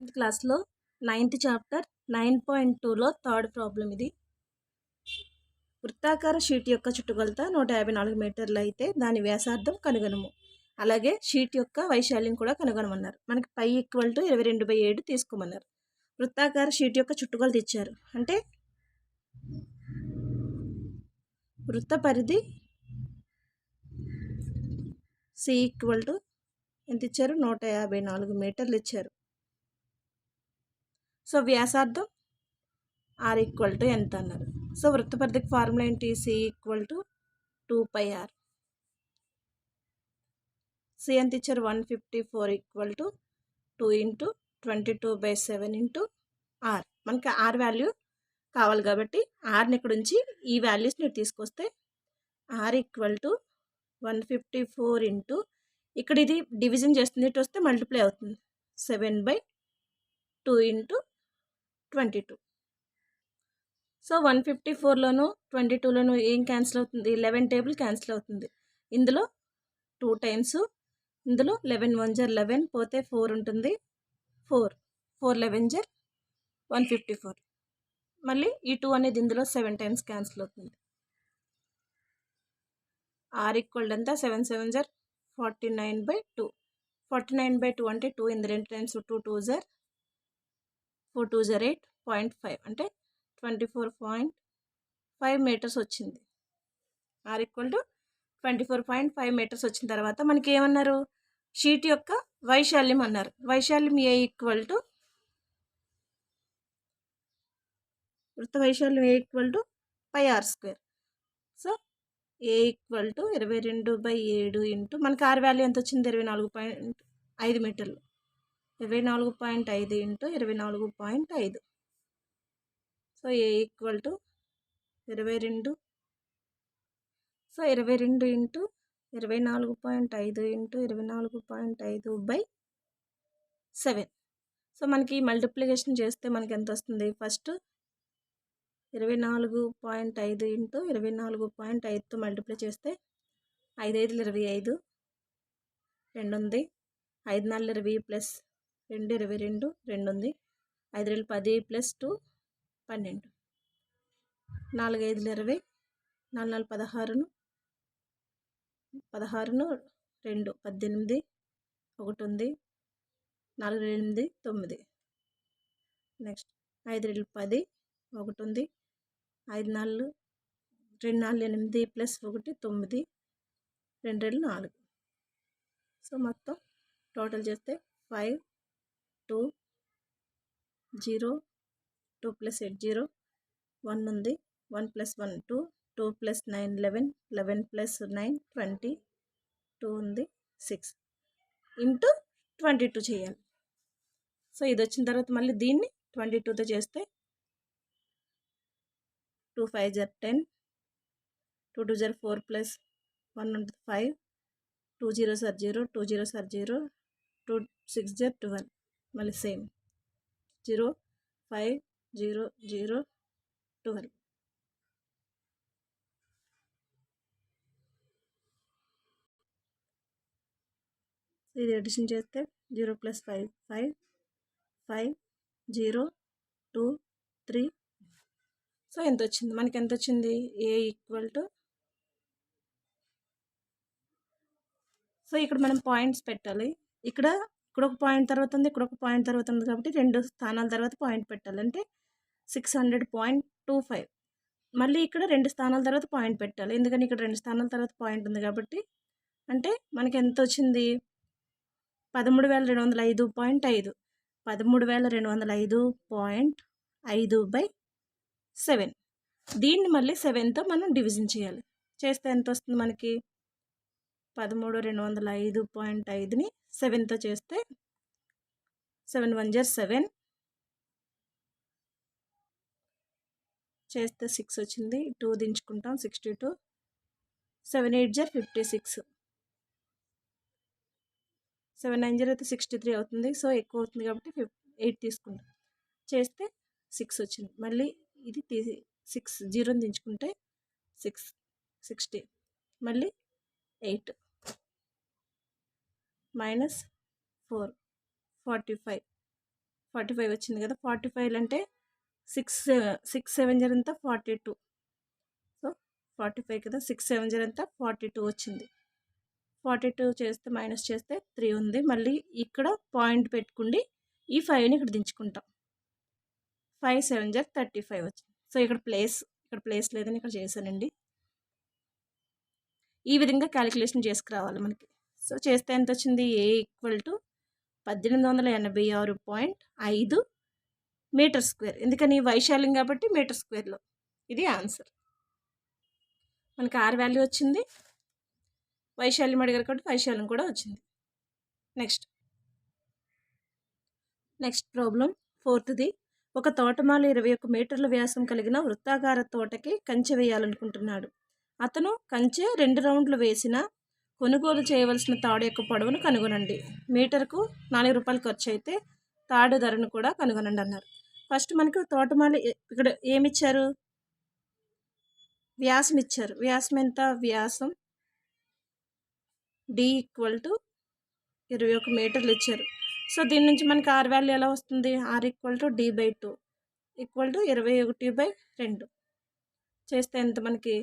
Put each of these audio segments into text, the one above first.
క్లాస్లో 9th chapter 9.2లో third problem ఇది. వృత్తాకార షీట్ యొక్క చుట్టుకొలత 154 మీటర్లు అయితే దాని వ్యాసార్థం కనుగొనము. అలాగే షీట్ యొక్క వైశాల్యం కూడా కనుగొనమన్నారు. మనకి పై ఈక్వల్ టు 22/7 తీసుకోమన్నారు. వృత్తాకార షీట్ యొక్క చుట్టుకొలత ఇచ్చారు. అంటే వృత్త పరిధి సి ఈక్వల్ టు ఎంత ఇచ్చారు? 154 మీటర్లు ఇచ్చారు. సో వ్యాసార్థం ఆర్ ఈక్వల్ టు ఎంత అన్నారు. సో వృత్త పరిధికి ఫార్ములా ఏంటి? C equal to 2πr. C ఎంత ఇచ్చారు? 154 equal to 2 into 22/7 into R. మనకి ఆర్ వాల్యూ కావాలి కాబట్టి ఆర్ని ఇక్కడ ఉంచి ఈ వాల్యూస్ని మీరు తీసుకొస్తే ఆర్ ఈక్వల్ టు 154 ఇంటూ ఇక్కడ ఇది డివిజన్ చేస్తుంది, ఇటు వస్తే మల్టిప్లై అవుతుంది 7/2 ఇంటూ 22. సో 154లోను 22లోను ఏం క్యాన్సిల్ అవుతుంది? 11 టేబుల్ క్యాన్సిల్ అవుతుంది. ఇందులో 2 టైమ్స్, ఇందులో 11 1 11 పోతే 4 ఉంటుంది. 4 11 154. మళ్ళీ ఈ 2 అనేది ఇందులో 7 టైమ్స్ క్యాన్సిల్ అవుతుంది. ఆర్ ఈక్వల్ ఎంత? 7 7 49/2. 49/2 అంటే 2 ఇందులో 2 టైమ్స్ 2 2 4 2 8 0.5 అంటే 24.5 మీటర్స్ వచ్చింది. ఆర్ ఈక్వల్ టు 24.5 మీటర్స్ వచ్చిన తర్వాత మనకి ఏమన్నారు? షీట్ యొక్క వైశాల్యం అన్నారు. వైశాల్యం ఏ ఈక్వల్ టు వృత్త వైశాల్యం A equal to πr². So A equal to 22/7 into మనకి ఆర్ వాల్యూ ఎంత వచ్చింది? 24.5 మీటర్లు. 24.5 into 24.5. So A equal to 22. So 22 into 24.5 into 24.5/7. So మనకి మల్టిప్లికేషన్ చేస్తే మనకి ఎంత వస్తుంది? ఫస్ట్ 24.5 ఇంటూ 24.5తో మల్టిప్లై చేస్తే 5 5 25, 2 ఉంది. 5 4 20 ప్లస్ 2 22, 2 ఉంది. 5 2 10 ప్లస్ 2 12, 4 5 20, 4 4 16, 2 18, 1 ఉంది. 4 8 9. నెక్స్ట్ 5 2 10, 1 ఉంది. 5 4 2 4 8 ప్లస్ 1 9, 2 2 4. సో మొత్తం టోటల్ చేస్తే 5 2 0 2 ప్లస్ 8 0 1 ఉంది. 1 ప్లస్ 1 2 2 ప్లస్ 9 11 11 ప్లస్ 9 20 2 ఉంది 6 ఇంటూ 22 చేయాలి. సో ఇది వచ్చిన తర్వాత మళ్ళీ దీన్ని 22తో చేస్తే 2 5 10, 2 2 4 ప్లస్ 1 ఉంటుంది 5, 2 0 0 2 0 0 2 6 12. మళ్ళీ సేమ్ 0 5 0 0 12. ఇది అడిషన్ చేస్తే 0 ప్లస్ 5 5 5 0 2 3. సో ఎంత వచ్చింది? మనకి ఎంత వచ్చింది? ఏ ఈక్వల్ టు. సో ఇక్కడ మనం పాయింట్స్ పెట్టాలి. ఇక్కడ ఒక పాయింట్ తర్వాత ఉంది, ఇక్కడ ఒక పాయింట్ తర్వాత ఉంది కాబట్టి 2 స్థానాల తర్వాత పాయింట్ పెట్టాలి. అంటే 600.25. మళ్ళీ ఇక్కడ 2 స్థానాల తర్వాత పాయింట్ పెట్టాలి. ఎందుకని ఇక్కడ 2 స్థానాల తర్వాత పాయింట్ ఉంది కాబట్టి. అంటే మనకి ఎంత వచ్చింది? 13,205.5. 13,205.5/7. దీన్ని మళ్ళీ 7తో మనం డివిజన్ చేయాలి. చేస్తే ఎంత వస్తుంది మనకి? 13,205.5ని 7తో చేస్తే 7 1 7 చేస్తే 6 వచ్చింది. 2 దించుకుంటాం 62, 7 8 56, 7 9 అయితే 63 అవుతుంది. సో ఎక్కువ అవుతుంది కాబట్టి 8 తీసుకుంటాం. చేస్తే 6 వచ్చింది. మళ్ళీ ఇది 6 0 దించుకుంటే 6 60, మళ్ళీ 8 -4 45 45 వచ్చింది కదా. 45 అంటే 6 7 ఎంత 42. సో 45 కదా, 6 7 ఎంత 42 వచ్చింది. 42 చేస్తే మైనస్ చేస్తే 3 ఉంది. మళ్ళీ ఇక్కడ పాయింట్ పెట్టుకుండి ఈ 5ని ఇక్కడ దించుకుంటాం. 5 7 35 వచ్చింది. సో ఇక్కడ ప్లేస్ లేదని ఇక్కడ చేశానండి. ఈ విధంగా క్యాలిక్యులేషన్ చేసుకురావాలి మనకి. సో చేస్తే ఎంత వచ్చింది, ఏ ఈక్వల్ టు 1886.5 మీటర్ స్క్వేర్. ఎందుకని వైశాల్యం కాబట్టి మీటర్ స్క్వేర్లో. ఇది ఆన్సర్. మనకి ఆర్ వాల్యూ వచ్చింది, వైశాల్యం అడిగారు కాబట్టి వైశాల్యం కూడా వచ్చింది. Next problem 4th. ఒక తోటమాలి 21 మీటర్ల వ్యాసం కలిగిన వృత్తాకార తోటకి కంచె వేయాలనుకుంటున్నాడు. అతను కంచె 2 రౌండ్లు వేసిన కొనుగోలు చేయవలసిన తాడు యొక్క పొడవును కనుగొనండి. మీటర్కు 4 రూపాయలు ఖర్చు అయితే తాడు ధరను కూడా కనుగొనండి అన్నారు. ఫస్ట్ మనకు తోటమాలి ఇక్కడ ఏమిచ్చారు, వ్యాసం ఇచ్చారు. వ్యాసం ఎంత, వ్యాసం డి ఈక్వల్ టు 21 మీటర్లు ఇచ్చారు. సో దీని నుంచి మనకి ఆర్ వాల్యూ ఎలా వస్తుంది, R equal to d/2 equal to 21/2 చేస్తే ఎంత మనకి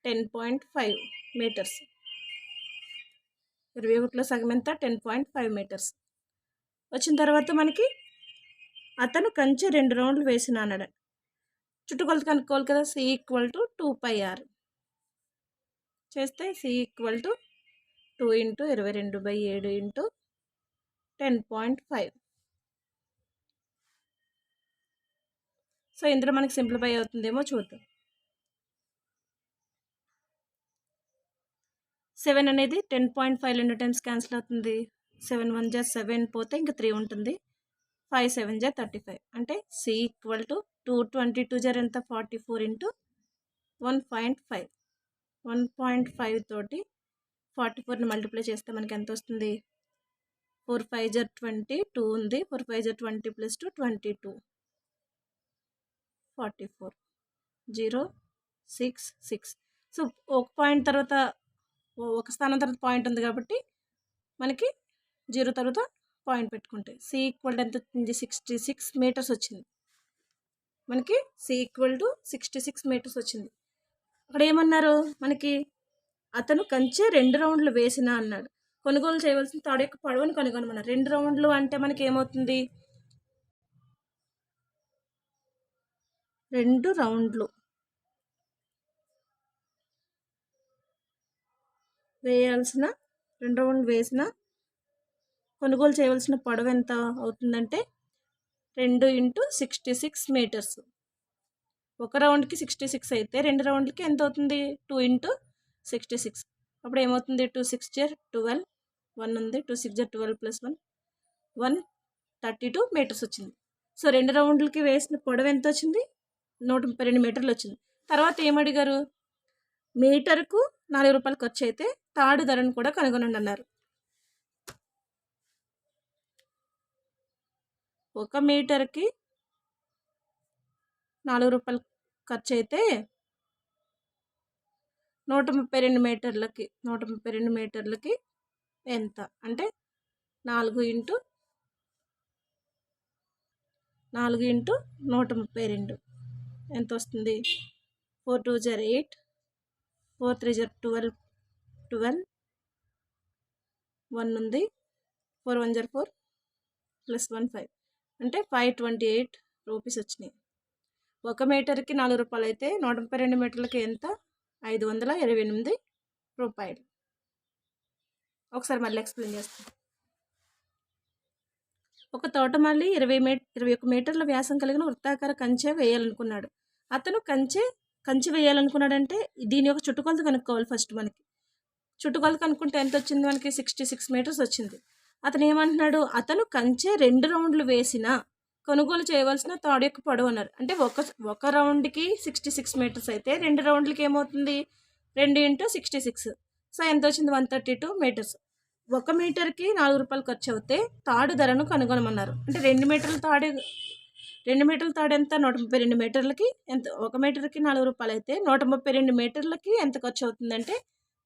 10.5 మీటర్స్. 21లో సగం ఎంత 10.5 మీటర్స్ వచ్చిన తర్వాత మనకి అతను కంచె 2 రౌండ్లు వేసిన అన్నాడు. చుట్టుకొలత కనుక్కోవాలి కదా. సి ఈక్వల్ టు 2πr చేస్తే సి ఈక్వల్ టు 2 × 22/7 × 10.5. సో ఇందులో మనకి సింప్లిఫై అవుతుందేమో చూద్దాం. 7 అనేది 10.5 2 టైమ్స్ క్యాన్సిల్ అవుతుంది. 7 1 7 పోతే ఇంకా 3 ఉంటుంది. 5 7 35 అంటే సి ఈక్వల్ టు 222 ఎంత 44 × 1.5. 1.5 తోటి 44ని మల్టిప్లై చేస్తే మనకి ఎంత వస్తుంది, 4 5 20 2 ఉంది. 4 5 20 + 2 22 44 0 6 6. సో ఒక పాయింట్ తర్వాత ఒక స్థానం తర్వాత పాయింట్ ఉంది కాబట్టి మనకి 0 తర్వాత పాయింట్ పెట్టుకుంటే సి ఈక్వల్ ఎంత వచ్చింది, 66 మీటర్స్ వచ్చింది. మనకి సి ఈక్వల్ టు 66 మీటర్స్ వచ్చింది. అక్కడ ఏమన్నారు మనకి, అతను కంచె 2 రౌండ్లు వేసిన అన్నాడు. కొనుగోలు చేయవలసిన తాడు యొక్క పొడవును కనుగొనమన్నారు. 2 రౌండ్లు అంటే మనకి ఏమవుతుంది, 2 రౌండ్లు వేయాల్సిన 2 రౌండ్లు వేసిన కొనుగోలు చేయవలసిన పొడవు ఎంత అవుతుందంటే 2 × 66 మీటర్స్. ఒక రౌండ్కి 66 అయితే 2 రౌండ్లకి ఎంత అవుతుంది, 2 × 66. అప్పుడు ఏమవుతుంది, 2 6 12 1 ఉంది. 2 6 12 + 1 132 మీటర్స్ వచ్చింది. సో 2 రౌండ్లకి వేసిన పొడవు ఎంత వచ్చింది, 132 మీటర్లు వచ్చింది. తర్వాత ఏమడిగారు, మీటర్కు 4 రూపాయలు ఖర్చు అయితే తాడు ధరను కూడా కనుగొనండి అన్నారు. 1 మీటర్కి 4 రూపాయలు ఖర్చు అయితే 132 మీటర్లకి ఎంత అంటే 4 × 132 ఎంత వస్తుంది, 4 2 8 4 3 12 12 1 ఉంది. 4 1 4 + 1 5 అంటే 528 రూపీస్ వచ్చినాయి. 1 మీటర్కి 4 రూపాయలు అయితే 132 మీటర్లకి ఎంత, 528 రూపాయలు. ఒకసారి మళ్ళీ ఎక్స్ప్లెయిన్ చేస్తాను. ఒక తోటమాలి 21 మీటర్ల వ్యాసం కలిగిన వృత్తాకార కంచె వేయాలనుకున్నాడు. అతను కంచె వేయాలనుకున్నాడంటే దీని యొక్క చుట్టుకొలత కనుక్కోవాలి. ఫస్ట్ మనకి చుట్టుకొలత కనుక్కుంటే ఎంత వచ్చింది, మనకి 66 మీటర్స్ వచ్చింది. అతను ఏమంటున్నాడు, అతను కంచె 2 రౌండ్లు వేసిన కొనుగోలు చేయవలసిన తాడు యొక్క పొడవు అన్నారు. అంటే ఒక రౌండ్కి 66 మీటర్స్ అయితే 2 రౌండ్లకి ఏమవుతుంది, 2 × 66. సో ఎంత వచ్చింది, 132 మీటర్స్. 1 మీటర్కి 4 రూపాయలు ఖర్చు అవుతే తాడు ధరను కనుగొనమన్నారు. అంటే 2 మీటర్ల తాడు ఎంత, 132 మీటర్లకి ఎంత. 1 మీటర్కి 4 రూపాయలు అయితే 132 మీటర్లకి ఎంత ఖర్చు అవుతుందంటే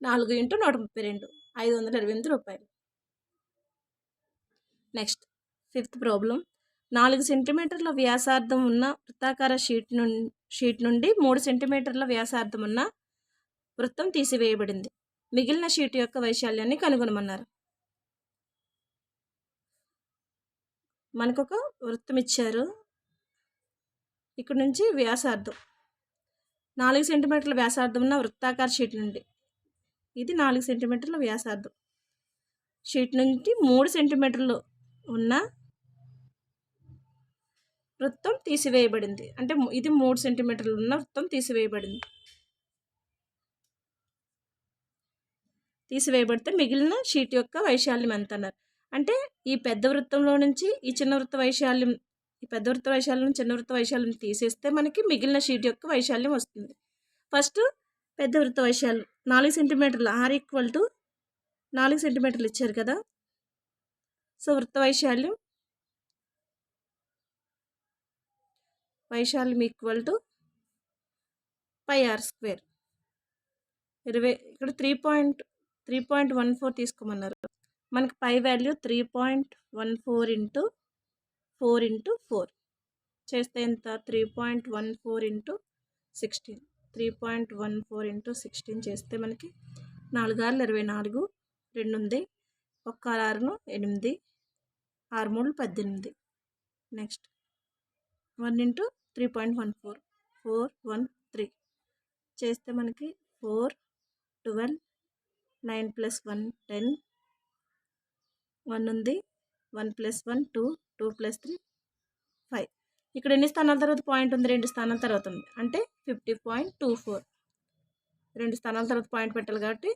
4 × 132 528 రూపాయలు. Next 5th problem. 4 సెంటీమీటర్ల వ్యాసార్థం ఉన్న వృత్తాకార షీట్ నుండి 3 సెంటీమీటర్ల వ్యాసార్థం ఉన్న వృత్తం తీసివేయబడింది. మిగిలిన షీట్ యొక్క వైశాల్యాన్ని కనుగొనమన్నారు. మనకొక వృత్తం ఇచ్చారు. ఇక్కడ నుంచి వ్యాసార్థం 4 సెంటీమీటర్ల వ్యాసార్థం ఉన్న వృత్తాకార షీట్ నుండి, ఇది 4 సెంటీమీటర్ల వ్యాసార్థం షీట్ నుంచి 3 సెంటీమీటర్లు ఉన్న వృత్తం తీసివేయబడింది. అంటే ఇది 3 సెంటీమీటర్లు ఉన్న వృత్తం తీసివేయబడితే మిగిలిన షీట్ యొక్క వైశాల్యం ఎంత అన్నారు. అంటే ఈ పెద్ద వృత్తంలో నుంచి ఈ చిన్న వృత్త వైశాల్యం, ఈ పెద్ద వృత్త వైశాల్యం చిన్న వృత్త వైశాల్యం తీసేస్తే మనకి మిగిలిన షీట్ యొక్క వైశాల్యం వస్తుంది. ఫస్ట్ పెద్ద వృత్త వైశాల్యం 4 సెంటీమీటర్లు, R = 4 సెంటీమీటర్లు ఇచ్చారు కదా. సో వృత్త వైశాల్యం = πr². 20 ఇక్కడ 3.14 తీసుకోమన్నారు. మనకి పై వాల్యూ 3.14 × 4 × 4 చేస్తే ఎంత? 3.14 × 16. 3.14 × 16 చేస్తే మనకి 4 6 24, 2 ఉంది, 1 6 8, 6 3 18. నెక్స్ట్ 1 × 3.14 4 1 3 చేస్తే మనకి 4 12, 9 + 1 10, 1 ఉంది, 1 + 1 2, 2 + 3 5. ఇక్కడ ఎన్ని స్థానాల తర్వాత పాయింట్ ఉంది? 2 స్థానాల తర్వాత ఉంది. అంటే 50.24. 2 స్థానాల తర్వాత పాయింట్ పెట్టాలి కాబట్టి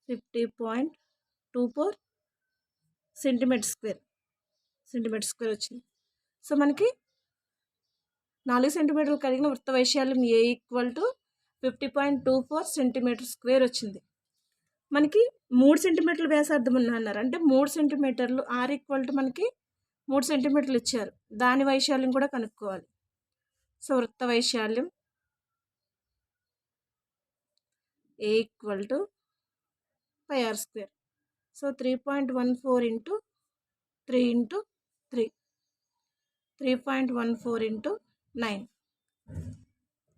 50.24 సెంటీమీటర్ స్క్వేర్ వచ్చింది. సో మనకి 4 సెంటీమీటర్లు కలిగిన వృత్త వైశాల్యం A = 50.24 సెంటీమీటర్ స్క్వేర్ వచ్చింది. మనకి 3 సెంటీమీటర్ల వ్యాసార్థం అన్నారు. అంటే 3 సెంటీమీటర్లు, R = మనకి 3 సెంటీమీటర్లు ఇచ్చారు. దాని వైశాల్యం కూడా కనుక్కోవాలి. సో వృత్త వైశాల్యం A = πr². సో 3.14 × 3 × 3, 3.14 × 9.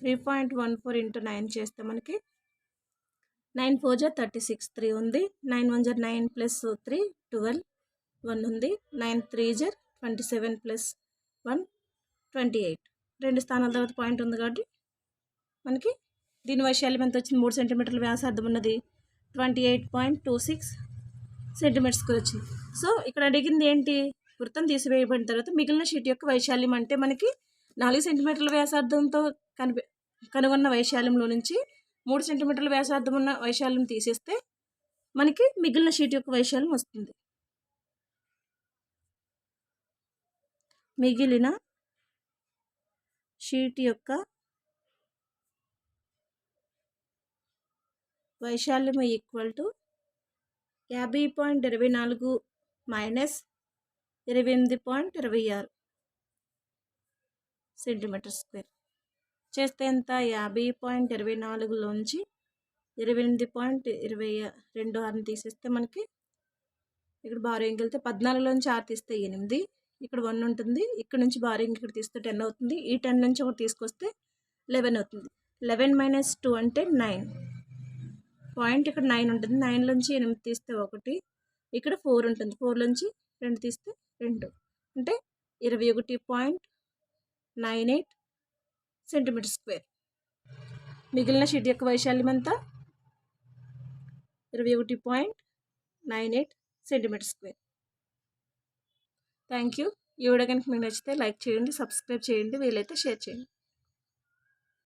3.14 × 9 చేస్తే మనకి 9 4 36, 3 ఉంది, 9 1 9 + 3 12, 1 ఉంది, 9 3 27 + 1 28. 2 స్థానాల తర్వాత పాయింట్ ఉంది కాబట్టి మనకి దీని వైశాల్యం ఎంత వచ్చింది? 3 సెంటీమీటర్ల వ్యాసార్థం ఉన్నది 28.26 సెంటీమీటర్ స్క్వేర్ వచ్చింది. సో ఇక్కడ అడిగింది ఏంటి? వృత్తం తీసివేయబడిన తర్వాత మిగిలిన షీట్ యొక్క వైశాల్యం. అంటే మనకి 4 సెంటీమీటర్ల వ్యాసార్థంతో కనుగొన్న వైశాల్యంలో నుంచి 3 సెంటీమీటర్ల వ్యాసార్థం ఉన్న వైశాల్యం తీసేస్తే మనకి మిగిలిన షీట్ యొక్క వైశాల్యం వస్తుంది. మిగిలిన షీట్ యొక్క వైశాల్యం = 50.24 - 28.26 సెంటీమీటర్ స్క్వేర్ చేస్తే ఎంత? 50.24లోంచి 28.26 తీసేస్తే మనకి ఇక్కడ బారోయింగ్కి వెళ్తే 14లోంచి 6 తీస్తే 8, ఇక్కడ 1 ఉంటుంది, ఇక్కడ నుంచి బారోయింగ్ ఇక్కడ తీస్తే 10 అవుతుంది, ఈ 10 నుంచి ఒకటి తీసుకొస్తే 11 అవుతుంది. 11 - 2 అంటే 9. పాయింట్ ఇక్కడ 9 ఉంటుంది, 9లోంచి 8 తీస్తే 1, ఇక్కడ 4 ఉంటుంది, 4లోంచి 2 తీస్తే 2, అంటే 21.98 సెంటీమీటర్ స్క్వేర్. మిగిలిన షీట్ యొక్క వైశాల్యం ఎంత? 21.98 సెంటీమీటర్ స్క్వేర్. Thank you. ఈ వీడియో కనుక మీకు నచ్చితే లైక్ చేయండి, సబ్స్క్రైబ్ చేయండి, వీలైతే షేర్ చేయండి.